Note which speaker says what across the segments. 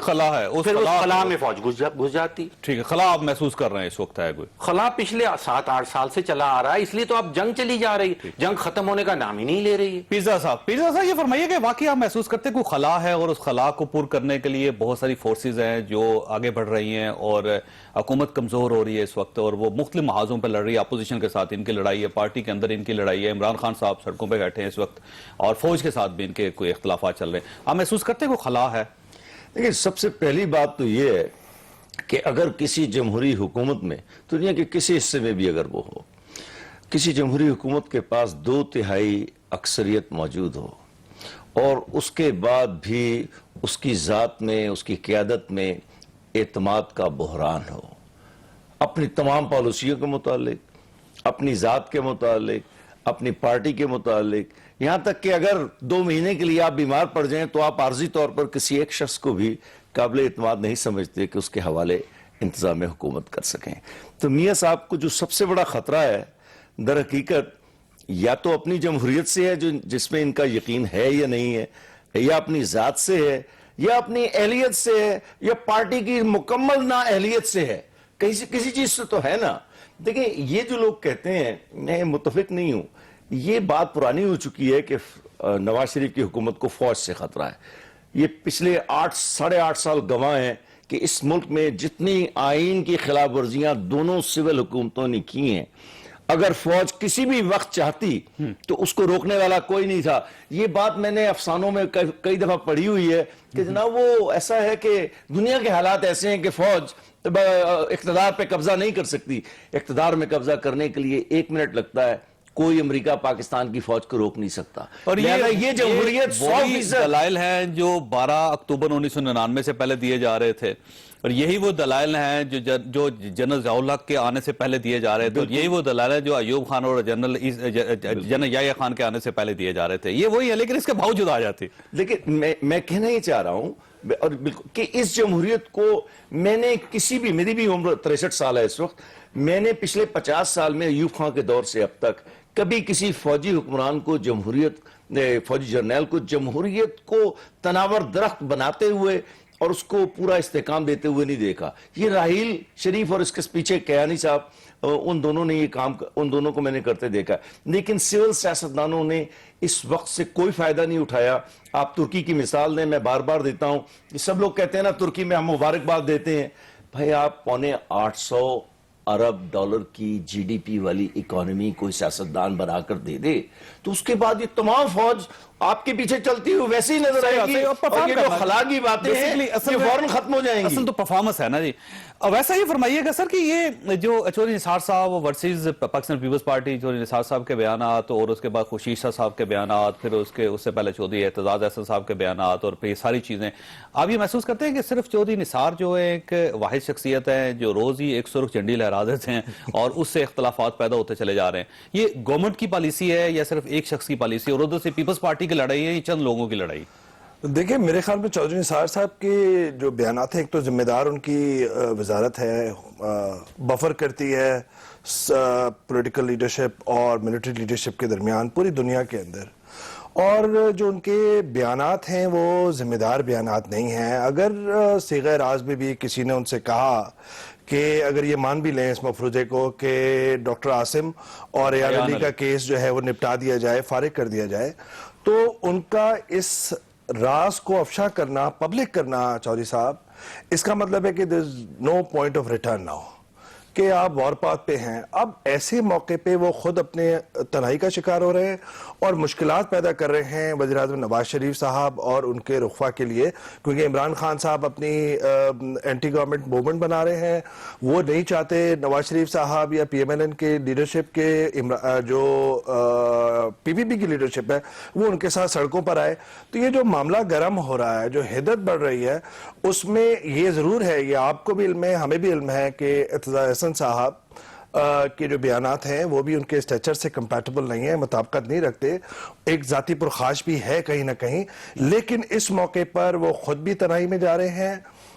Speaker 1: خلا ہے اس
Speaker 2: پھر اس
Speaker 1: خلا
Speaker 2: خلا میں فوج گھس جاتی.
Speaker 1: ٹھیک ہے خلا آپ محسوس کر رہے ہیں اس وقت ہے کوئی
Speaker 2: خلا پچھلے 7-8 سال سے چلا آ رہا ہے, اس لیے تو اب جنگ چلی جا رہی ہے, جنگ ختم ہونے کا نام ہی نہیں لے رہی ہے.
Speaker 1: پیزا صاحب یہ فرمائیے کہ واقعی آپ محسوس کرتے ہیں کوئی خلا ہے اور اس خلا کو پور کرنے کے لیے بہت ساری فورسز ہیں جو آگے بڑھ رہی ہیں اور حکومت کمزور ہو رہی ہے اس وقت اور وہ مختلف محاذوں پہ لڑ رہی ہے, اپوزیشن کے ساتھ ان کی لڑائی ہے, پارٹی کے اندر ان کی لڑائی ہے, عمران خان صاحب سڑکوں پہ بیٹھے ہیں اس وقت اور فوج کے ساتھ بھی ان کے کوئی اختلافات چل رہے ہیں. آپ محسوس کرتے ہیں کوئی خلا ہے؟
Speaker 3: دیکھیں سب سے پہلی بات تو یہ ہے کہ اگر کسی جمہوری حکومت میں, دنیا کے کسی حصے میں بھی اگر وہ ہو, کسی جمہوری حکومت کے پاس 2/3 اکثریت موجود ہو اور اس کے بعد بھی اس کی ذات میں, اس کی قیادت میں اعتماد کا بحران ہو, اپنی تمام پالیسیوں کے متعلق, اپنی ذات کے متعلق, اپنی پارٹی کے متعلق, یہاں تک کہ اگر 2 مہینے کے لیے آپ بیمار پڑ جائیں تو آپ عارضی طور پر کسی ایک شخص کو بھی قابل اعتماد نہیں سمجھتے کہ اس کے حوالے انتظام حکومت کر سکیں. تو میاں صاحب کو جو سب سے بڑا خطرہ ہے در حقیقت یا تو اپنی جمہوریت سے ہے جس میں ان کا یقین ہے یا نہیں ہے, یا اپنی ذات سے ہے, یا اپنی اہلیت سے ہے, یا پارٹی کی مکمل نا اہلیت سے ہے, کسی چیز سے تو ہے نا. دیکھیں یہ جو لوگ کہتے ہیں میں متفق نہیں ہوں, یہ بات پرانی ہو چکی ہے کہ نواز شریف کی حکومت کو فوج سے خطرہ ہے. یہ پچھلے 8.5 سال گواہ ہیں کہ اس ملک میں جتنی آئین کی خلاف ورزیاں دونوں سول حکومتوں نے کی ہیں, اگر فوج کسی بھی وقت چاہتی تو اس کو روکنے والا کوئی نہیں تھا. یہ بات میں نے افسانوں میں کئی دفعہ پڑھی ہوئی ہے کہ جناب وہ ایسا ہے کہ دنیا کے حالات ایسے ہیں کہ فوج اقتدار پہ قبضہ نہیں کر سکتی. اقتدار میں قبضہ کرنے کے لیے 1 منٹ لگتا ہے, کوئی امریکہ پاکستان کی فوج کو روک نہیں سکتا.
Speaker 1: اور
Speaker 3: یہ جمہوریت 100%
Speaker 1: دلائل ہیں جو 12 اکتوبر 1999 سے پہلے دیے جا رہے تھے, اور یہی وہ دلائل ہیں جو جنرل ضیاء الحق کے آنے سے پہلے دیے جا رہے تھے, اور یہی وہ دلائل ہیں جو ایوب خان اور جنرل یحییٰ خان کے آنے سے پہلے دیے جا رہے تھے. یہ وہی ہے لیکن اس کے باوجود آ جاتی.
Speaker 3: لیکن میں کہنا ہی چاہ رہا ہوں اور بالکل کہ اس جمہوریت کو میں نے میری بھی عمر 63 سال ہے اس وقت, میں نے پچھلے 50 سال میں ایوب خان کے دور سے اب تک کبھی کسی فوجی حکمران کو فوجی جرنیل کو جمہوریت کو تناور درخت بناتے ہوئے اور اس کو پورا استحکام دیتے ہوئے نہیں دیکھا. یہ راحیل شریف اور اس کے پیچھے کیانی صاحب, ان دونوں نے یہ کام, ان دونوں کو میں نے کرتے دیکھا, لیکن سول سیاستدانوں نے اس وقت سے کوئی فائدہ نہیں اٹھایا. آپ ترکی کی مثال دیں, میں بار بار دیتا ہوں, سب لوگ کہتے ہیں نا ترکی میں ہم مبارکباد دیتے ہیں. بھائی آپ $800 ارب کی GDP والی اکانومی کوئی سیاستدان بنا کر دے دے تو اس کے بعد یہ تمام فوج آپ کے پیچھے چلتی ہوئی ویسے ہی نظر آئے گی, اور یہ جو خلا کی باتیں ہیں یہ فوراً ختم ہو جائیں گی.
Speaker 1: اصل تو پرفارمنس ہے نا جی. ویسا یہ فرمائیے گا سر کہ یہ جو چودھری نثار صاحب versus Pakistan Peoples Party, Chaudhry Nisar صاحب کے بیانات اور اس کے بعد خورشید شاہ صاحب کے بیانات, پھر اس سے پہلے چودھری اعتزاز احسن صاحب کے بیانات, اور پھر یہ ساری چیزیں, آپ یہ محسوس کرتے ہیں کہ صرف چودھری نثار جو ہے ایک واحد شخصیت ہے جو روز ہی ایک سرخ جھنڈی لہرا دیتے ہیں اور اس سے اختلافات پیدا ہوتے چلے جا رہے ہیں؟ یہ گورنمنٹ کی پالیسی ہے یا صرف ایک شخص کی پالیسی, اور ادھر سے پیپلز پارٹی کی لڑائی ہے یا چند لوگوں کی لڑائی؟
Speaker 4: دیکھیں میرے خیال میں چودھری نثار صاحب کے جو بیانات ہیں, ایک تو ذمہ دار ان کی وزارت ہے, بفر کرتی ہے پولیٹیکل لیڈرشپ اور ملٹری لیڈرشپ کے درمیان پوری دنیا کے اندر, اور جو ان کے بیانات ہیں وہ ذمہ دار بیانات نہیں ہیں. اگر صیغہ راز میں بھی کسی نے ان سے کہا کہ اگر یہ مان بھی لیں اس مفروضے کو کہ ڈاکٹر عاصم اور ایان علی کا کیس جو ہے وہ نپٹا دیا جائے, فارغ کر دیا جائے, تو ان کا اس راز کو افشا کرنا, پبلک کرنا چودھری صاحب, اس کا مطلب ہے کہ there is no point of return now, کہ آپ وار پاتھ پہ ہیں. اب ایسے موقع پہ وہ خود اپنے تنہائی کا شکار ہو رہے ہیں اور مشکلات پیدا کر رہے ہیں وزیر اعظم نواز شریف صاحب اور ان کے رخوا کے لیے, کیونکہ عمران خان صاحب اپنی اینٹی گورنمنٹ موومنٹ بنا رہے ہیں. وہ نہیں چاہتے نواز شریف صاحب یا PMLN کے لیڈرشپ کے جو PPP کی لیڈرشپ ہے وہ ان کے ساتھ سڑکوں پر آئے. تو یہ جو معاملہ گرم ہو رہا ہے, جو حدت بڑھ رہی ہے, اس میں یہ ضرور ہے, یہ آپ کو بھی علم ہے, ہمیں بھی علم ہے کہ اعتزاز احسن صاحب کے جو بیانات ہیں وہ بھی ان کے اسٹیچر سے کمپیٹیبل نہیں ہیں, مطابقت نہیں رکھتے, ایک ذاتی پرخاش بھی ہے کہیں نہ کہیں. لیکن اس موقع پر وہ خود بھی تنہائی میں جا رہے ہیں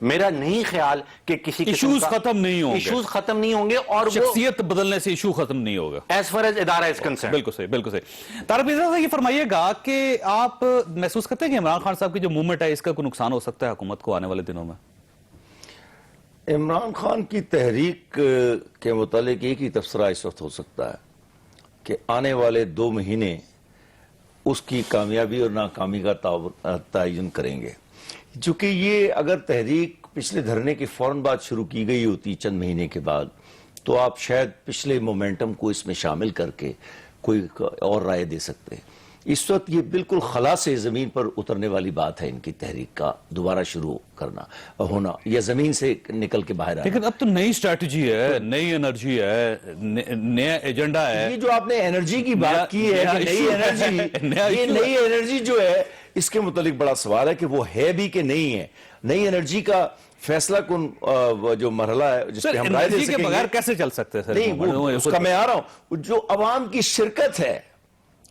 Speaker 2: میرا نہیں خیال کہ کسی
Speaker 1: ایشوز ختم نہیں ہوں گے،
Speaker 2: ایشوز ختم نہیں ہوں گے، اور وہ
Speaker 1: شخصیت بدلنے سے ایشو ختم نہیں ہوگا
Speaker 2: ایز فار ایز ادارہ از کنسرن.
Speaker 1: بالکل صحیح، بالکل صحیح. طارق مرزا صاحب یہ فرمائیے گا کہ آپ محسوس کرتے ہیں کہ عمران خان صاحب کی جو موومنٹ ہے اس کا کوئی نقصان ہو سکتا ہے حکومت کو آنے والے دنوں میں؟
Speaker 3: عمران خان کی تحریک کے متعلق ایک ہی تبصرہ اس وقت ہو سکتا ہے کہ آنے والے 2 مہینے اس کی کامیابی اور ناکامی کا تعین کریں گے. چونکہ یہ اگر تحریک پچھلے دھرنے کے فوراً بعد شروع کی گئی ہوتی چند مہینے کے بعد تو آپ شاید پچھلے مومنٹم کو اس میں شامل کر کے کوئی اور رائے دے سکتے. اس وقت یہ بالکل خلا سے زمین پر اترنے والی بات ہے ان کی تحریک کا دوبارہ شروع کرنا ہونا یا زمین سے نکل کے باہر آنا.
Speaker 1: لیکن اب تو نئی اسٹریٹجی ہے، نئی انرجی ہے، نیا ایجنڈا ہے.
Speaker 3: یہ جو آپ نے انرجی کی بات کی ہے کہ نئی انرجی جو ہے اس کے متعلق بڑا سوال ہے کہ وہ ہے بھی کہ نہیں ہے. نئی انرجی کا فیصلہ کن جو مرحلہ ہے جس پہ ہم رائے دے
Speaker 1: انرجی
Speaker 3: سکیں
Speaker 1: کے
Speaker 3: گے.
Speaker 1: بغیر کیسے چل سکتے ہیں؟
Speaker 3: نہیں اس کا میں آ رہا ہوں. جو عوام کی شرکت ہے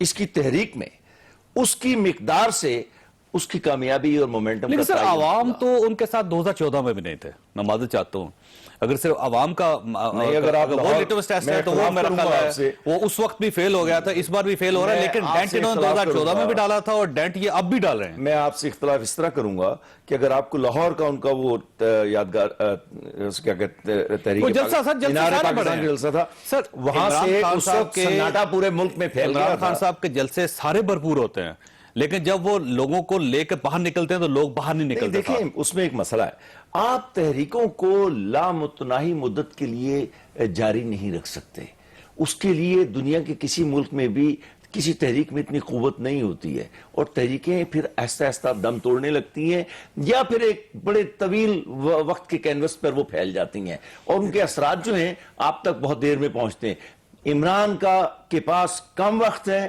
Speaker 3: اس کی تحریک میں اس کی مقدار سے اس کی کامیابی اور مومنٹم.
Speaker 1: لیکن سر عوام تو ان کے ساتھ 2014 میں بھی نہیں تھے. میں معذرت چاہتا ہوں اگر صرف عوام کا
Speaker 3: اگر آپ
Speaker 1: وہ لٹمس ٹیسٹ ہے تو وہ میرا خیال ہے وہ اس وقت بھی فیل ہو گیا تھا، اس بار بھی فیل ہو رہا ہے. لیکن ڈینٹ انہوں نے 2014 میں بھی ڈالا تھا اور ڈینٹ یہ اب بھی ڈال رہے ہیں.
Speaker 3: میں آپ سے اختلاف اس طرح کروں گا کہ اگر آپ کو لاہور کا ان کا وہ یادگار کیا کہتے تحریک
Speaker 1: جلسہ
Speaker 3: تھا
Speaker 1: سر،
Speaker 3: وہاں سے اس وقت سناٹا پورے ملک میں پھیل گیا.
Speaker 1: عمران خان صاحب کے جلسے سارے بھرپور ہوتے ہیں لیکن جب وہ لوگوں کو لے کے باہر نکلتے ہیں تو لوگ باہر نہیں نکلتے.
Speaker 3: دیکھیں اس میں ایک مسئلہ ہے، آپ تحریکوں کو لامتناہی مدت کے لیے جاری نہیں رکھ سکتے. اس کے لیے دنیا کے کسی ملک میں بھی کسی تحریک میں اتنی قوت نہیں ہوتی ہے اور تحریکیں پھر آہستہ آہستہ دم توڑنے لگتی ہیں یا پھر ایک بڑے طویل وقت کے کینوس پر وہ پھیل جاتی ہیں اور ان کے اثرات جو ہیں آپ تک بہت دیر میں پہنچتے ہیں. عمران کے پاس کم وقت ہے،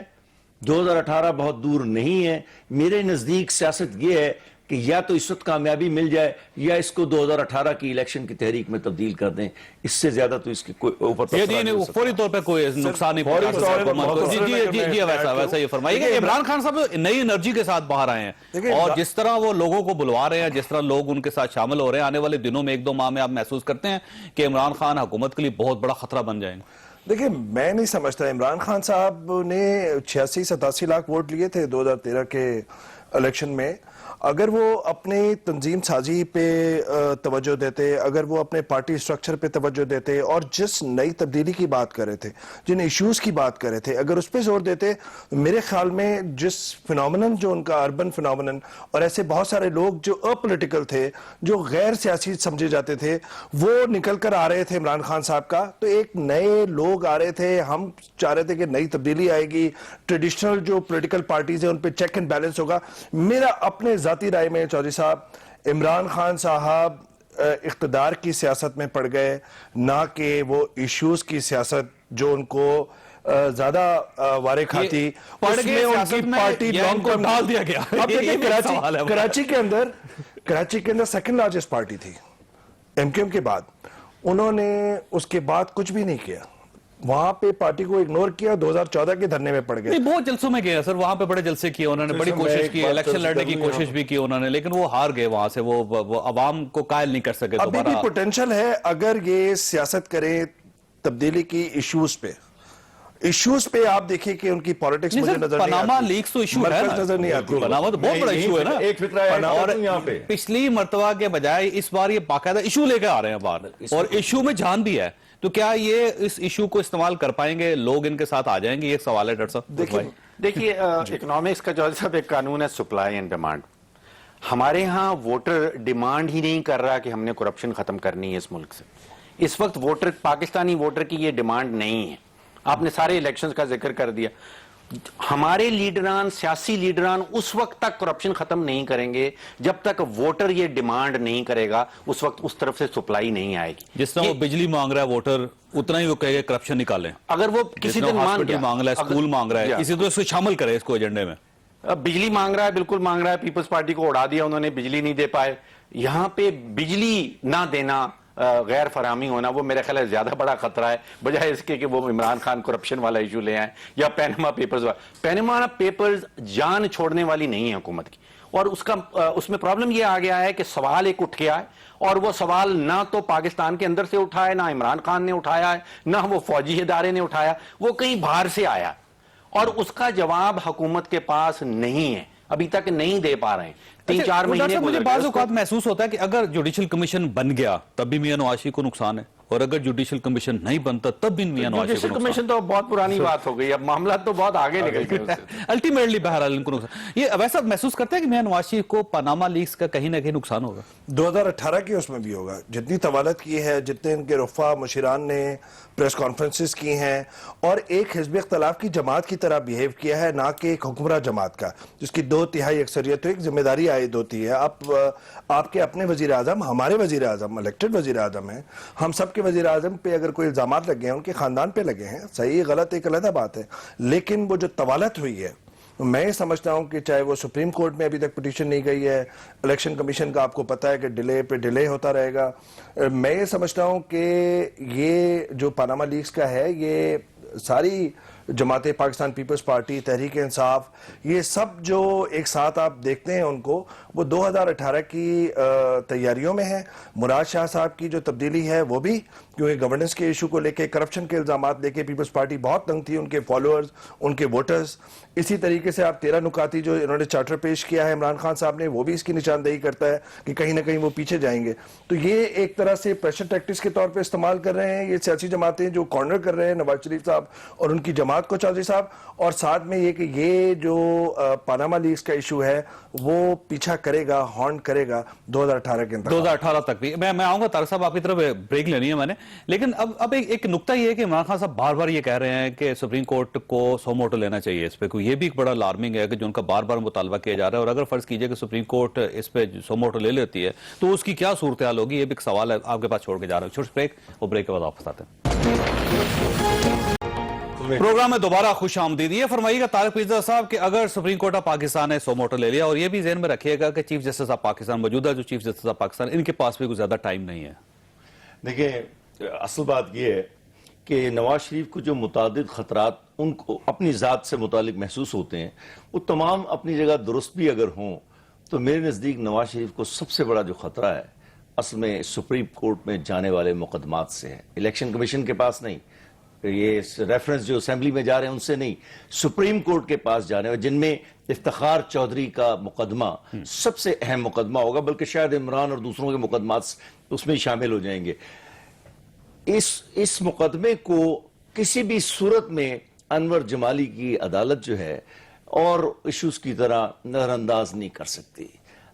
Speaker 3: 2018 بہت دور نہیں ہے. میرے نزدیک سیاست یہ ہے کہ یا تو اس وقت کامیابی مل جائے یا اس کو 2018 کی الیکشن کی تحریک میں تبدیل کر دیں. اس سے زیادہ تو اس کے اوپر
Speaker 1: فوری طور پہ کوئی نقصان نہیں پہنچا. جی ویسا یہ فرمائیے کہ عمران خان صاحب نئی انرجی کے ساتھ باہر آئے ہیں اور جس طرح وہ لوگوں کو بلوا رہے ہیں، جس طرح لوگ ان کے ساتھ شامل ہو رہے ہیں، آنے والے دنوں میں 1-2 ماہ میں آپ محسوس کرتے ہیں کہ عمران خان حکومت کے لیے بہت بڑا خطرہ بن جائیں گے؟
Speaker 4: دیکھیں میں نہیں سمجھتا. عمران خان صاحب نے 86-87 لاکھ ووٹ لیے تھے 2013 کے الیکشن میں. اگر وہ اپنی تنظیم سازی پہ توجہ دیتے، اگر وہ اپنے پارٹی سٹرکچر پہ توجہ دیتے اور جس نئی تبدیلی کی بات کر رہے تھے، جن ایشوز کی بات کر رہے تھے، اگر اس پہ زور دیتے، میرے خیال میں جس فنومنن جو ان کا اربن فنومنن اور ایسے بہت سارے لوگ جو اپولیٹیکل تھے، جو غیر سیاسی سمجھے جاتے تھے، وہ نکل کر آ رہے تھے عمران خان صاحب کا. تو ایک نئے لوگ آ رہے تھے. ہم چاہ رہے تھے کہ نئی تبدیلی آئے گی، ٹریڈیشنل جو پولیٹیکل پارٹیز ہیں ان پہ چیک اینڈ بیلنس ہوگا. میرا اپنے ذاتی رائے میں چودھری صاحب، عمران خان صاحب اقتدار کی سیاست میں پڑ گئے، نہ کہ وہ ایشوز کی سیاست جو ان کو زیادہ وارے کھاتی. اس میں ان کی پارٹی لانگ کو ڈال دیا گیا. اب دیکھیں کراچی کے اندر سیکنڈ لارجسٹ پارٹی تھی ایم کیو ایم کے بعد. انہوں نے اس کے بعد کچھ بھی نہیں کیا، وہاں پہ پارٹی کو اگنور کیا. 2014 کے دھرنے میں پڑ گئے.
Speaker 1: بہت جلسوں میں گئے سر، وہاں پہ بڑے جلسے کیے انہوں نے، بڑی کوشش کی، الیکشن لڑنے کی کوشش بھی کی انہوں نے، لیکن وہ ہار گئے وہاں سے. وہ عوام کو قائل نہیں کر سکے.
Speaker 4: ابھی بھی پوٹینشل ہے اگر یہ سیاست کریں تبدیلی کی ایشوز پہ. آپ دیکھیں کہ ان کی پالیٹکس مجھے نظر نہیں آتی.
Speaker 1: پاناما لیکس تو ایشو ہے نا،
Speaker 4: نظر نہیں آتی.
Speaker 1: پاناما تو بہت بڑا ایشو ہے نا.
Speaker 3: ایک فکرہ
Speaker 1: اور پچھلی مرتبہ کے بجائے اس بار یہ باقاعدہ ایشو لے کے آ رہے ہیں باہر اور ایشو میں جان بھی ہے. تو کیا یہ اس ایشو کو استعمال کر پائیں گے؟ لوگ ان کے ساتھ آ جائیں گے؟ یہ ایک سوال ہے ڈاکٹر صاحب.
Speaker 2: دیکھیے اکنامکس کا جو صاحب ایک قانون ہے سپلائی اینڈ ڈیمانڈ. ہمارے ہاں ووٹر ڈیمانڈ ہی نہیں کر رہا کہ ہم نے کرپشن ختم کرنی ہے اس ملک سے. اس وقت ووٹر، پاکستانی ووٹر کی یہ ڈیمانڈ نہیں ہے. آپ نے سارے الیکشنز کا ذکر کر دیا. ہمارے لیڈران، سیاسی لیڈران اس وقت تک کرپشن ختم نہیں کریں گے جب تک ووٹر یہ ڈیمانڈ نہیں کرے گا. اس وقت اس طرف سے سپلائی نہیں آئے گی.
Speaker 1: جس طرح وہ بجلی مانگ رہا ہے ووٹر، اتنا ہی وہ کہے گا کرپشن نکالیں.
Speaker 2: اگر وہ کسی دن
Speaker 1: مانگ رہا ہے، اسکول مانگ رہا ہے، اسی طرح اس کو شامل کرے اس کو ایجنڈے میں.
Speaker 2: بجلی مانگ رہا ہے، بالکل مانگ رہا ہے. پیپلز پارٹی کو اڑا دیا انہوں نے، بجلی نہیں دے پائے. یہاں پہ بجلی نہ دینا غیر فراہمی ہونا وہ میرا خیال ہے زیادہ بڑا خطرہ ہے بجائے اس کے کہ وہ عمران خان کرپشن والا ایشو لے آئیں یا پینما پیپرز پینما پیپرز جان چھوڑنے والی نہیں ہے حکومت کی، اور اس میں پرابلم یہ آ گیا ہے کہ سوال ایک اٹھ گیا ہے، اور وہ سوال نہ تو پاکستان کے اندر سے اٹھا ہے، نہ عمران خان نے اٹھایا ہے، نہ وہ فوجی ادارے نے اٹھایا، وہ کہیں باہر سے آیا اور اس کا جواب حکومت کے پاس نہیں ہے، ابھی تک نہیں دے پا رہے ہیں۔ 3-4 مہینے
Speaker 1: مجھے
Speaker 2: گزر
Speaker 1: بعض
Speaker 2: گئے۔
Speaker 1: اوقات محسوس ہوتا ہے کہ اگر جوڈیشل کمیشن بن گیا تب بھی میاں نواز شریف کو نقصان ہے، اور اگر جوڈیشل کمیشن نہیں بنتا تب بھی میاں نواز شریف کو
Speaker 2: جوڈیشل
Speaker 1: نقصان
Speaker 2: کمیشن تو بہت پرانی بات ہو گئی، اب معاملات تو بہت آگے نکل گئے اس سے۔
Speaker 1: الٹیمیٹلی بہرحال ان کو نقصان۔ یہ ویسا محسوس کرتے ہیں کہ میاں نواز شریف کو پاناما لیکس کا کہیں نہ کہیں نقصان ہوگا؟
Speaker 4: 2018 کی اس میں بھی ہوگا، جتنی طوالت کی ہے، جتنے ان کے رفع مشیران نے پریس کانفرنسز کی ہیں، اور ایک حزب اختلاف کی جماعت کی طرح بیہیو کیا ہے، نہ کہ ایک حکمراں جماعت کا جس کی 2/3 اکثریت تو ایک ذمہ داری عائد ہوتی ہے۔ آپ کے اپنے وزیر اعظم، ہمارے وزیر اعظم الیکٹڈ وزیر اعظم ہیں، ہم سب کے وزیر اعظم پہ اگر کوئی الزامات لگے ہیں ان کے خاندان پہ لگے ہیں، صحیح غلط ایک علیحدہ بات ہے، لیکن وہ جو طوالت ہوئی ہے میں یہ سمجھتا ہوں کہ چاہے وہ سپریم کورٹ میں ابھی تک پٹیشن نہیں گئی ہے، الیکشن کمیشن کا آپ کو پتہ ہے کہ ڈیلے پہ ڈیلے ہوتا رہے گا، میں یہ سمجھتا ہوں کہ یہ جو پاناما لیکس کا ہے یہ ساری جماعت پاکستان پیپلز پارٹی، تحریک انصاف، یہ سب جو ایک ساتھ آپ دیکھتے ہیں ان کو، وہ 2018 کی تیاریوں میں ہے۔ مراد شاہ صاحب کی جو تبدیلی ہے وہ بھی کیونکہ گورننس کے ایشو کو لے کے، کرپشن کے الزامات لے کے پیپلز پارٹی بہت تنگ تھی، ان کے فالوورز، ان کے ووٹرز۔ اسی طریقے سے آپ 13 نکاتی جو انہوں نے چارٹر پیش کیا ہے عمران خان صاحب نے، وہ بھی اس کی نشاندہی کرتا ہے کہ کہیں نہ کہیں وہ پیچھے جائیں گے۔ تو یہ ایک طرح سے پریشر ٹیکٹکس کے طور پہ استعمال کر رہے ہیں یہ سیاسی جماعتیں، جو کارنر کر رہے ہیں نواز شریف صاحب اور ان کی جماعت کو، چودھری صاحب، اور ساتھ میں یہ کہ یہ جو پاناما لیکس کا ایشو ہے وہ پیچھا کرے گا، ہارن کرے گا 2018 کے انتخاب۔
Speaker 1: 2018 تک بھی میں آؤں گا۔ طارق صاحب آپ کی طرف بریک لینی ہے میں نے، لیکن اب ایک نکتہ یہ ہے کہ عمران خان صاحب بار بار یہ کہہ رہے ہیں کہ سپریم کورٹ کو سو موٹو لینا چاہیے اس پہ، یہ بھی ایک بڑا الارمنگ ہے کہ جو ان کا بار بار مطالبہ کیا جا رہا ہے، اور اگر فرض کیجئے کہ سپریم کورٹ اس پہ سو موٹو لے لیتی ہے تو اس کی کیا صورتحال ہوگی؟ یہ بھی ایک سوال ہے آپ کے پاس چھوڑ کے جا رہا ہوں۔ چھوٹی بریک، اور بریک کے بعد واپس آتے ہیں۔ پروگرام میں دوبارہ خوش آمدید۔ یہ فرمائیے گا طارق پیرزادہ صاحب کہ اگر سپریم کورٹ آف پاکستان نے سو موٹو لے لیا، اور یہ بھی ذہن میں رکھیے گا کہ چیف جسٹس آف پاکستان، موجودہ جو چیف جسٹس آف پاکستان، ان کے پاس بھی کوئی زیادہ ٹائم نہیں ہے۔
Speaker 3: دیکھیں، اصل بات یہ ہے کہ نواز شریف کو جو متعدد خطرات ان کو اپنی ذات سے متعلق محسوس ہوتے ہیں، وہ تمام اپنی جگہ درست بھی اگر ہوں تو میرے نزدیک نواز شریف کو سب سے بڑا جو خطرہ ہے اصل میں سپریم کورٹ میں جانے والے مقدمات سے ہے، الیکشن کمیشن کے پاس نہیں، یہ ریفرنس جو اسمبلی میں جا رہے ہیں ان سے نہیں، سپریم کورٹ کے پاس جانے والے، جن میں افتخار چودھری کا مقدمہ سب سے اہم مقدمہ ہوگا، بلکہ شاید عمران اور دوسروں کے مقدمات اس میں شامل ہو جائیں گے۔ اس مقدمے کو کسی بھی صورت میں انور جمالی کی عدالت جو ہے اور ایشوز کی طرح نظر انداز نہیں کر سکتی۔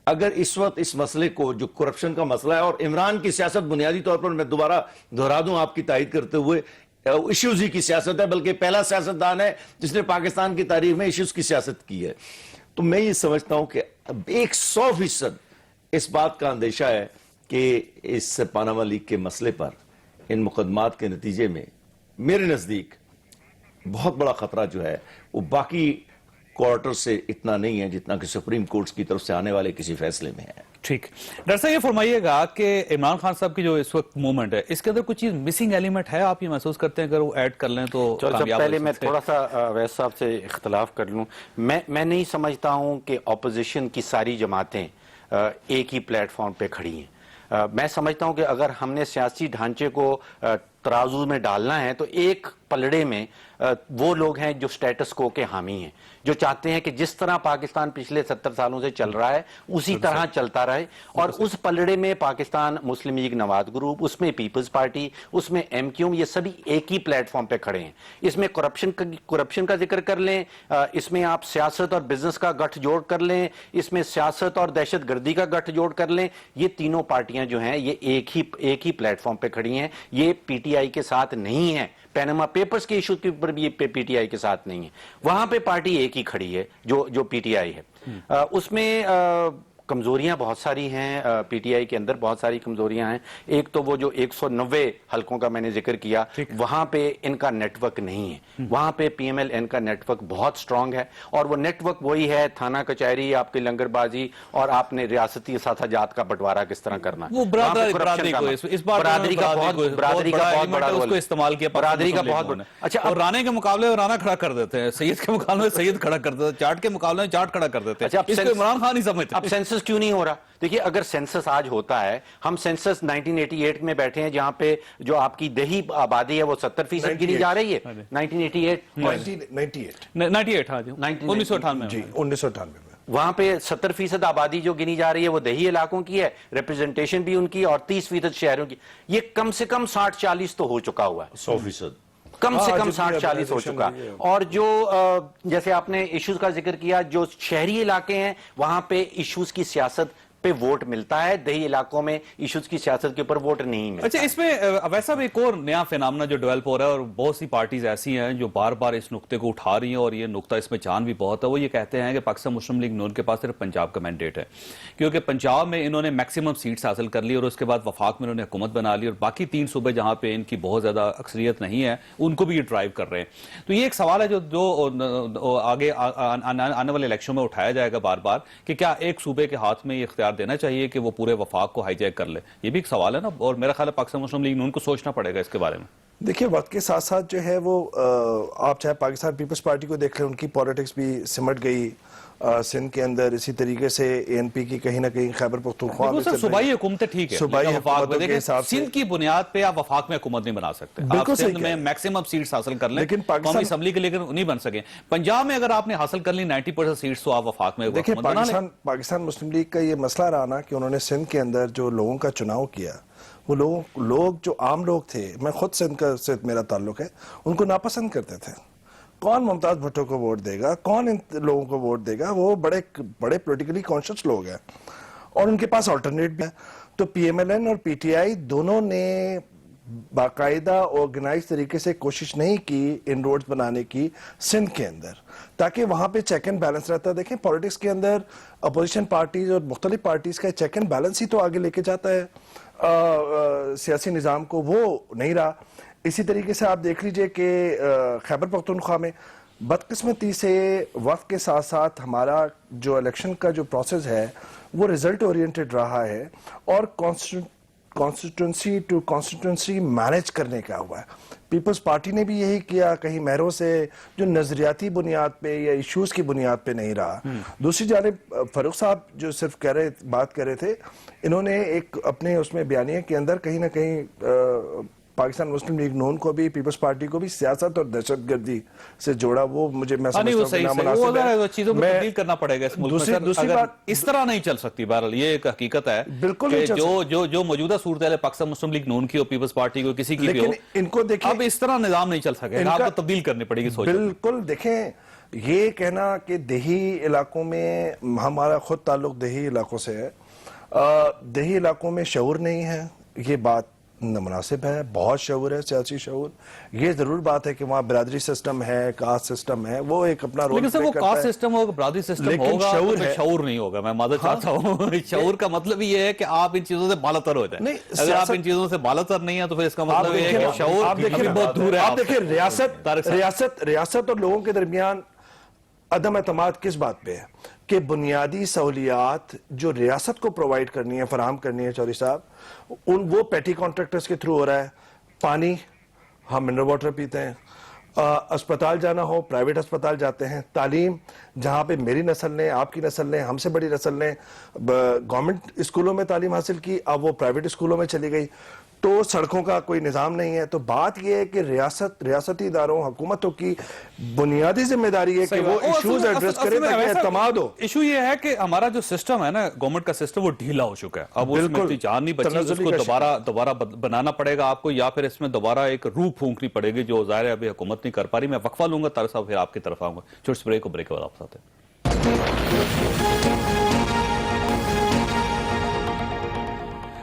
Speaker 3: اگر اس وقت اس مسئلے کو جو کرپشن کا مسئلہ ہے، اور عمران کی سیاست بنیادی طور پر میں دوبارہ دہرا دوں آپ کی تائید کرتے ہوئے، ایشوز ہی کی سیاست ہے، بلکہ پہلا سیاستدان ہے جس نے پاکستان کی تاریخ میں ایشوز کی سیاست کی ہے، تو میں یہ سمجھتا ہوں کہ 100% اس بات کا اندیشہ ہے کہ اس پاناما لیک کے مسئلے پر ان مقدمات کے نتیجے میں میرے نزدیک بہت بڑا خطرہ جو ہے وہ باقی کوارٹر سے اتنا نہیں ہے جتنا کہ سپریم کورٹس کی طرف سے آنے والے کسی فیصلے میں ہے۔
Speaker 1: ٹھیک، ڈاکٹر صاحب یہ فرمائیے گا کہ عمران خان صاحب کی جو اس وقت موومنٹ ہے، اس کے اندر کچھ چیز مسنگ ایلیمنٹ ہے، آپ یہ محسوس کرتے ہیں اگر وہ ایڈ کر لیں تو کامیاب؟
Speaker 2: پہلے میں تھوڑا سا ویس صاحب سے اختلاف کر لوں، میں نہیں سمجھتا ہوں کہ اپوزیشن کی ساری جماعتیں ایک ہی پلیٹ فارم پہ کھڑی ہیں۔ میں سمجھتا ہوں کہ اگر ہم نے سیاسی ڈھانچے کو ترازو میں ڈالنا ہے تو ایک پلڑے میں وہ لوگ ہیں جو سٹیٹس کو کے حامی ہیں، جو چاہتے ہیں کہ جس طرح پاکستان پچھلے 70 سالوں سے چل رہا ہے اسی طرح چلتا رہے، اور اس پلڑے میں پاکستان مسلم لیگ نواز گروپ، اس میں پیپلز پارٹی، اس میں ایم کیو، یہ سبھی ایک ہی پلیٹ فارم پہ کھڑے ہیں۔ اس میں کرپشن کا ذکر کر لیں، اس میں آپ سیاست اور بزنس کا گٹھ جوڑ کر لیں، اس میں سیاست اور دہشت گردی کا گٹھ جوڑ کر لیں، یہ تینوں پارٹیاں جو ہیں یہ ایک ہی پلیٹ فارم پہ کھڑی ہیں، یہ پی ٹی آئی کے ساتھ نہیں ہے، پینما پیپرز کے ایشو کے اوپر بھی پی ٹی آئی کے ساتھ نہیں ہے، وہاں پہ پارٹی ایک ہی کھڑی ہے جو پی ٹی آئی ہے۔ اس میں کمزوریاں بہت ساری ہیں پی ٹی آئی کے اندر، بہت ساری کمزوریاں ہیں. ایک تو وہ جو 190 حلقوں کا میں نے ذکر کیا، وہاں پہ ان کا نیٹ ورک نہیں ہے. وہاں پہ پی ایم ایل این کا نیٹ ورک بہت سٹرونگ ہے، اور وہ نیٹ ورک وہی ہے تھانہ کچہری، آپ کی لنگر بازی، اور آپ نے ریاستی اساتذہ جات کا بٹوارہ کس طرح کرنا.
Speaker 1: وہ برادری کا بہت بڑا رول استعمال کیا
Speaker 2: برادری کا بہت بڑا.
Speaker 1: اچھا، اور رانے کے مقابلے میں رانا کھڑا کر دیتے ہیں، سید کے مقابلے میں سید کھڑا کر دیتے ہیں، چاٹ کے مقابلے میں چاٹ کھڑا کر دیتے ہیں. اس کو عمران خان ہی سمجھتے
Speaker 2: اب سینسس کیوں نہیں ہو رہا؟ دیکھیے اگر سینسس آج ہوتا ہے، ہم سینسس 1988 میں بیٹھے ہیں جہاں پہ جو آپ کی دیہی آبادی ہے وہ 70% گنی جا رہی ہے.
Speaker 1: 98 ہاں جی 1998 میں.
Speaker 4: جی 1998 میں
Speaker 2: وہاں پہ 70% آبادی جو گنی جا رہی ہے وہ دیہی علاقوں کی ہے، ریپریزنٹیشن بھی ان کی، اور 30% شہروں کی. یہ کم سے کم 60-40 تو ہو چکا ہوا ہے،
Speaker 3: 100%.
Speaker 2: کم سے کم 60-40 ہو چکا. اور جو جیسے آپ نے ایشوز کا ذکر کیا، جو شہری علاقے ہیں وہاں پہ ایشوز کی سیاست پہ ووٹ ملتا ہے، دیہی علاقوں میں ایشوز کی سیاست کے اوپر ووٹ نہیں ملتا.
Speaker 1: اچھا، اس میں ویسا بھی ایک اور نیا فینامنا جو ڈیولپ ہو رہا ہے، اور بہت سی پارٹیز ایسی ہیں جو بار بار اس نقطے کو اٹھا رہی ہیں، اور یہ نقطہ اس میں جان بھی بہت ہے. وہ یہ کہتے ہیں کہ پاکستان مسلم لیگ نون کے پاس صرف پنجاب کا مینڈیٹ ہے، کیونکہ پنجاب میں انہوں نے میکسیمم سیٹس حاصل کر لی، اور اس کے بعد وفاق میں انہوں نے حکومت بنا لی، اور باقی 3 صوبے جہاں پہ ان کی بہت زیادہ اکثریت نہیں ہے ان کو بھی یہ ڈرائیو کر رہے ہیں. تو یہ ایک سوال ہے جو آگے آنے والے الیکشن میں اٹھایا جائے گا بار بار، کہ کیا ایک صوبے کے ہاتھ میں یہ اختیار دینا چاہیے کہ وہ پورے وفاق کو ہائی جیک کر لے. یہ بھی ایک سوال ہے نا، اور میرا خیال ہے پاکستان مسلم لیگ نون کو سوچنا پڑے گا اس کے بارے میں.
Speaker 4: دیکھیے وقت کے ساتھ ساتھ جو ہے وہ آپ چاہے پاکستان پیپلز پارٹی کو دیکھ لیں، ان کی پولیٹکس بھی سمٹ گئی سندھ کے اندر. اسی طریقے سے اے این پی کی کہیں نہ کہیں خیبر پختونخوا میں
Speaker 1: سر صوبائی حکومتیں ٹھیک ہے،
Speaker 4: صوبائی حکومتوں کے حساب سے
Speaker 1: سندھ کی بنیاد پہ آپ وفاق میں حکومت نہیں بنا سکتے. آپ سندھ میں میکسیمم سیٹس حاصل کر لیں، قومی اسمبلی کے لیے نہیں بن سکے. پنجاب میں اگر آپ نے حاصل کر لی 90% سیٹس تو آپ وفاق میں
Speaker 4: دیکھیں پاکستان مسلم لیگ کا یہ مسئلہ رہا نا کہ انہوں نے سندھ کے اندر جو لوگوں کا چناؤ کیا، وہ لوگ جو عام لوگ تھے، میں خود سندھ سے میرا تعلق ہے، ان کو ناپسند کرتے تھے. کون ممتاز بھٹو کو ووٹ دے گا، کون ان لوگوں کو ووٹ دے گا؟ وہ بڑے پولیٹیکلی کانشیس لوگ ہیں، اور ان کے پاس آلٹرنیٹ بھی ہے. تو پی ایم ایل این اور پی ٹی آئی دونوں نے باقاعدہ آرگنائز طریقے سے کوشش نہیں کی ان روڈز بنانے کی سندھ کے اندر، تاکہ وہاں پہ چیک اینڈ بیلنس رہتا ہے. دیکھیں پولیٹکس کے اندر اپوزیشن پارٹیز اور مختلف پارٹیز کا چیک اینڈ بیلنس ہی تو آگے لے کے جاتا ہے سیاسی نظام کو، وہ نہیں رہا. اسی طریقے سے آپ دیکھ لیجئے کہ خیبر پختونخوا میں بدقسمتی سے وقت کے ساتھ ساتھ ہمارا جو الیکشن کا جو پروسیس ہے وہ رزلٹ اورینٹڈ رہا ہے، اور کانسٹیٹوئنسی ٹو کانسٹیٹوئنسی مینیج کرنے کا ہوا ہے. پیپلز پارٹی نے بھی یہی کیا، کہیں مہروں سے جو نظریاتی بنیاد پہ یا ایشوز کی بنیاد پہ نہیں رہا. دوسری جانب فاروق صاحب جو صرف بات کر رہے تھے، انہوں نے ایک اپنے اس میں بیانیے کے اندر کہیں نہ کہیں پاکستان مسلم لیگ نون کو بھی، پیپلز پارٹی کو بھی سیاست اور دہشت گردی سے جوڑا. وہ مجھے میں سمجھتا ہوں کہ نامناسب ہے.
Speaker 1: چیزوں کو تبدیل کرنا پڑے گا اس ملک میں.
Speaker 4: دوسری بات
Speaker 1: اس طرح نہیں چل سکتی. بہرحال یہ ایک حقیقت ہے کہ جو موجودہ صورتحال ہے پاکستان مسلم لیگ نون کی اور پیپلز پارٹی کو کسی کی بھی ہو،
Speaker 4: ان کو دیکھیں
Speaker 1: اب اس طرح نظام نہیں چل سکے، آپ کو تبدیل کرنی پڑے گی سوچ.
Speaker 4: بالکل. دیکھیں یہ کہنا کہ دیہی علاقوں میں، ہمارا خود تعلق دیہی علاقوں سے ہے، دیہی علاقوں میں شعور نہیں ہے، یہ بات نامناسب ہے. بہت شعور ہے، سیاسی شعور. یہ ضرور بات ہے کہ وہاں برادری سسٹم ہے، کاسٹ سسٹم ہے، وہ ایک اپنا رول
Speaker 1: لیکن سر وہ کاسٹ سسٹم ہوگا، برادری سسٹم ہوگا، شعور نہیں ہوگا. میں معذرت چاہتا ہوں، شعور کا مطلب یہ ہے کہ آپ ان چیزوں سے بالاتر ہو جائیں. اگر آپ ان چیزوں سے بالاتر نہیں ہیں تو پھر اس کا مطلب یہ ہے کہ شعور ابھی بہت دور ہے.
Speaker 4: آپ دیکھیں ریاست اور لوگوں کے درمیان عدم اعتماد کس بات پہ ہے کہ بنیادی سہولیات جو ریاست کو پرووائڈ کرنی ہے، فراہم کرنی ہے، چوری صاحب، وہ پیٹی کانٹریکٹرز کے تھرو ہو رہا ہے. پانی ہم منرل واٹر پیتے ہیں، اسپتال جانا ہو پرائیویٹ اسپتال جاتے ہیں. تعلیم جہاں پہ میری نسل نے، آپ کی نسل نے، ہم سے بڑی نسل نے گورنمنٹ اسکولوں میں تعلیم حاصل کی، اب وہ پرائیویٹ اسکولوں میں چلی گئی. تو سڑکوں کا کوئی نظام نہیں ہے. تو بات یہ ہے کہ ریاستی اداروں، حکومتوں کی بنیادی ذمہ داری ہے کہ وہ ایشوز ایڈریس کریں تاکہ اعتماد ہو.
Speaker 1: ایشو یہ ہے کہ ہمارا جو سسٹم ہے نا، گورنمنٹ کا سسٹم، وہ ڈھیلا ہو چکا ہے. اب اس میں جان نہیں بچی، اس کو دوبارہ بنانا پڑے گا آپ کو، یا پھر اس میں دوبارہ ایک روح پھونکنی پڑے گی جو ظاہر ہے ابھی حکومت نہیں کر پا رہی. میں وقفہ لوں گا طارق صاحب، پھر آپ کی طرف آؤں گا. چھوٹے بریک کے بعد آپ آتے ہیں.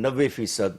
Speaker 3: 90%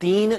Speaker 2: 3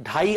Speaker 2: 2.5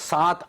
Speaker 2: 7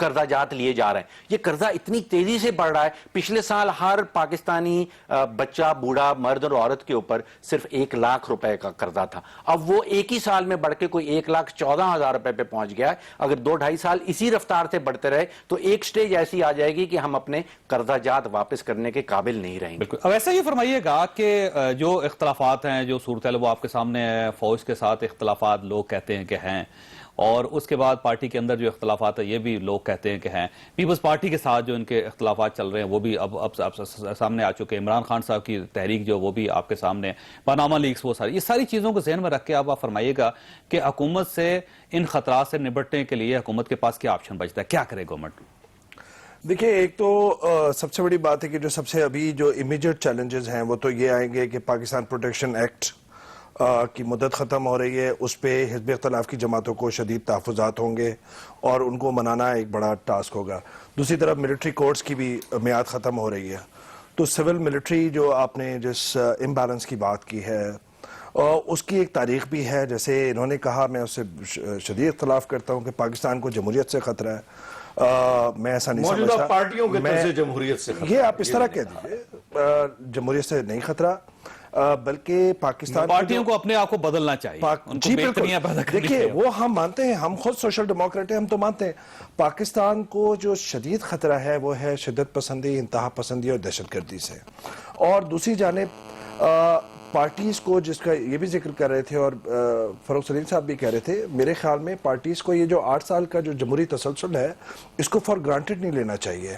Speaker 2: قرضہ جات لیے جا رہے ہیں. یہ قرضہ اتنی تیزی سے بڑھ رہا ہے. پچھلے سال ہر پاکستانی بچہ، بوڑھا، مرد اور عورت کے اوپر صرف 1 لاکھ روپے کا قرضہ تھا. اب وہ ایک ہی سال میں بڑھ کے کوئی 1,14,000 روپے پہ پہنچ گیا ہے. اگر 2-2.5 سال اسی رفتار سے بڑھتے رہے تو ایک سٹیج ایسی آ جائے گی کہ ہم اپنے قرضہ جات واپس کرنے کے قابل نہیں رہیں گے.
Speaker 1: بالکل. اب ایسا یہ فرمائیے گا کہ جو اختلافات ہیں، جو صورتحال وہ آپ کے سامنے ہے، فوج کے ساتھ اختلافات لوگ کہتے ہیں کہ ہیں، اور اس کے بعد پارٹی کے اندر جو اختلافات ہیں یہ بھی لوگ کہتے ہیں کہ ہیں. پیپلز پارٹی کے ساتھ جو ان کے اختلافات چل رہے ہیں وہ بھی اب سامنے آ چکے ہیں. عمران خان صاحب کی تحریک جو وہ بھی آپ کے سامنے ہے، پاناما لیکس، وہ یہ ساری چیزوں کو ذہن میں رکھ کے آپ فرمائیے گا کہ حکومت سے ان خطرات سے نپٹنے کے لیے حکومت کے پاس کیا آپشن بچتا ہے، کیا کرے گورنمنٹ؟
Speaker 4: دیکھیں، ایک تو سب سے بڑی بات ہے کہ جو سب سے ابھی جو امیجیٹ چیلنجز ہیں وہ تو یہ آئیں گے کہ پاکستان پروٹیکشن ایکٹ کی مدت ختم ہو رہی ہے. اس پہ حزب اختلاف کی جماعتوں کو شدید تحفظات ہوں گے اور ان کو منانا ایک بڑا ٹاسک ہوگا. دوسری طرف ملٹری کورٹس کی بھی میعاد ختم ہو رہی ہے. تو سول ملٹری جو آپ نے جس امبیلنس کی بات کی ہے اس کی ایک تاریخ بھی ہے. جیسے انہوں نے کہا، میں اس سے شدید اختلاف کرتا ہوں کہ پاکستان کو جمہوریت سے خطرہ ہے. میں ایسا نہیں سمجھتا.
Speaker 3: موجودہ پارٹیوں کے طرف سے جمہوریت سے خطرہ،
Speaker 4: یہ آپ اس طرح کہہ دیجئے، جمہوریت سے نہیں خطرہ، بلکہ پاکستان
Speaker 1: پارٹیوں کو اپنے آپ کو بدلنا چاہیے، ان کو
Speaker 4: جی
Speaker 1: بہتریاں پیدا
Speaker 4: بالکل.
Speaker 1: کرنی
Speaker 4: دیکھیے،
Speaker 1: چاہیے.
Speaker 4: وہ ہم مانتے ہیں، ہم خود سوشل ڈیموکریٹ ہیں، ہم تو مانتے ہیں پاکستان کو جو شدید خطرہ ہے وہ ہے شدت پسندی، انتہا پسندی اور دہشت گردی سے. اور دوسری جانب پارٹیز کو، جس کا یہ بھی ذکر کر رہے تھے اور فاروق سلیم صاحب بھی کہہ رہے تھے، میرے خیال میں پارٹیز کو یہ جو 8 سال کا جو جمہوری تسلسل ہے اس کو فار گرانٹڈ نہیں لینا چاہیے.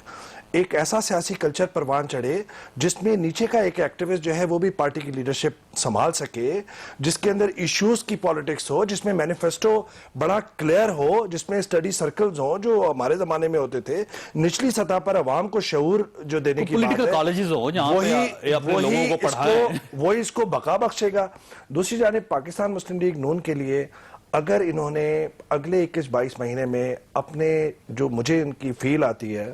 Speaker 4: ایک ایسا سیاسی کلچر پروان چڑھے جس میں نیچے کا ایک ایکٹیوسٹ جو ہے وہ بھی پارٹی کی لیڈرشپ سنبھال سکے، جس کے اندر ایشوز کی پالیٹکس ہو، جس میں مینیفیسٹو بڑا کلیئر ہو، جس میں اسٹڈی سرکلز ہوں جو ہمارے زمانے میں ہوتے تھے. نچلی سطح پر عوام کو شعور جو دینے کی بات
Speaker 1: پولیٹیکل
Speaker 4: ہے،
Speaker 1: کالجز ہوں جہاں پہ اپنے لوگوں کو پڑھائیں،
Speaker 4: وہی اس کو بقا بخشے گا. دوسری جانب پاکستان مسلم لیگ نون کے لیے اگر انہوں نے اگلے 21-22 مہینے میں اپنے، جو مجھے ان کی فیل آتی ہے،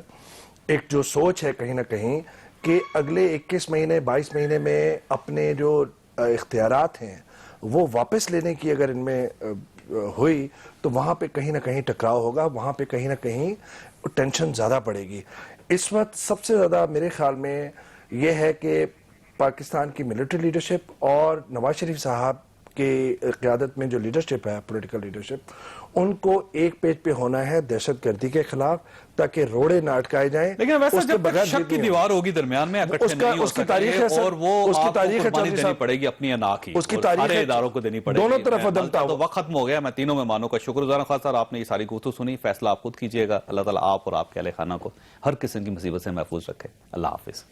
Speaker 4: ایک جو سوچ ہے کہیں نہ کہیں کہ اگلے 21 مہینے 22 مہینے میں اپنے جو اختیارات ہیں وہ واپس لینے کی اگر ان میں ہوئی تو وہاں پہ کہیں نہ کہیں ٹکراؤ ہوگا، وہاں پہ کہیں نہ کہیں ٹینشن زیادہ پڑے گی. اس وقت سب سے زیادہ میرے خیال میں یہ ہے کہ پاکستان کی ملٹری لیڈرشپ اور نواز شریف صاحب کی قیادت میں جو لیڈرشپ ہے، پولیٹیکل لیڈرشپ، ان کو ایک پیج پہ ہونا ہے دہشت گردی کے خلاف تاکہ روڑے نہ اٹکائے جائیں.
Speaker 1: لیکن ویسا جب تک شک کی دیوار ہوگی درمیان میں اکٹھے نہیں ہو سکتے اور وہ آپ کو قربانی دینی پڑے گی اپنی انا کی، سارے اداروں کو دینی پڑے گی.
Speaker 4: دونوں طرف عدالتہ
Speaker 1: تو وقت ختم ہو گیا. میں تینوں مہمانوں کا شکر گزار ہوں. خاص طور آپ نے یہ ساری گفتگو سنی. فیصلہ آپ خود کیجئے گا. اللہ تعالیٰ آپ اور آپ کے اہل خانہ کو ہر قسم کی مصیبت سے محفوظ رکھے. اللہ حافظ.